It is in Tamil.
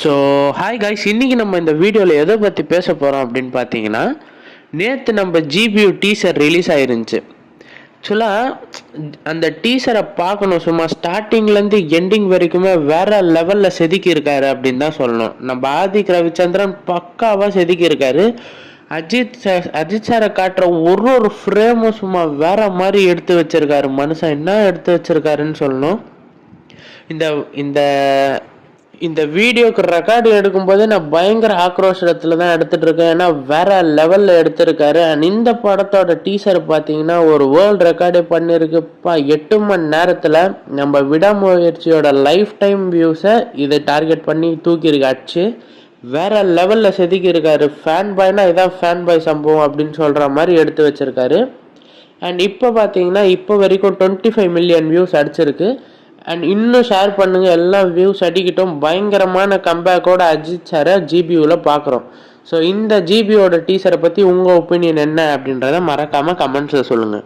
ஸோ ஹாய் காய்ஸ், இன்றைக்கி நம்ம இந்த வீடியோவில் எதை பற்றி பேச போகிறோம் அப்படின்னு பார்த்தீங்கன்னா, நேற்று நம்ம ஜிபியூ டீசர் ரிலீஸ் ஆயிருந்துச்சு. ஆக்சுவலாக அந்த டீசரை பார்க்கணும், சும்மா ஸ்டார்டிங்லேருந்து எண்டிங் வரைக்குமே வேறு லெவலில் செதுக்கியிருக்காரு அப்படின்னு தான் சொல்லணும். நம்ம ஆதிக் ரவிச்சந்திரன் பக்காவாக செதுக்கியிருக்காரு. அஜித் சாரை காட்டுற ஒரு ஃப்ரேமும் சும்மா வேற மாதிரி எடுத்து வச்சிருக்காரு. மனுஷன் என்ன எடுத்து வச்சிருக்காருன்னு சொல்லணும். இந்த இந்த இந்த வீடியோக்கு ரெக்கார்டு எடுக்கும்போது நான் பயங்கர ஆக்ரோஷத்தில் தான் எடுத்துகிட்டு இருக்கேன். ஏன்னா வேற லெவலில் எடுத்திருக்காரு. அண்ட் இந்த படத்தோட டீசர் பார்த்தீங்கன்னா ஒரு வேர்ல்டு ரெக்கார்டே பண்ணியிருக்குப்பா. 8 மணி நேரத்தில் நம்ம விடாமுயற்சியோட லைஃப் டைம் வியூஸை இதை டார்கெட் பண்ணி தூக்கியிருக்காச்சு. வேற லெவலில் செதுக்கியிருக்காரு. ஃபேன் பாய்னா இதான் ஃபேன் பாய் சம்பவம் அப்படின்னு சொல்கிற மாதிரி எடுத்து வச்சிருக்காரு. அண்ட் இப்போ பார்த்தீங்கன்னா இப்போ வரைக்கும் 25 மில்லியன் வியூஸ் அடிச்சிருக்கு. அண்ட் இன்னும் ஷேர் பண்ணுங்கள், எல்லாம் வியூஸ் அடிக்கிட்டோம். பயங்கரமான கம்பேக்கோட அஜித் சாரை ஜிபியூவில் பார்க்குறோம். ஸோ இந்த ஜிபியோட டீசரை பற்றி உங்கள் ஒப்பீனியன் என்ன அப்படின்றத மறக்காமல் கமெண்ட்ஸில் சொல்லுங்கள்.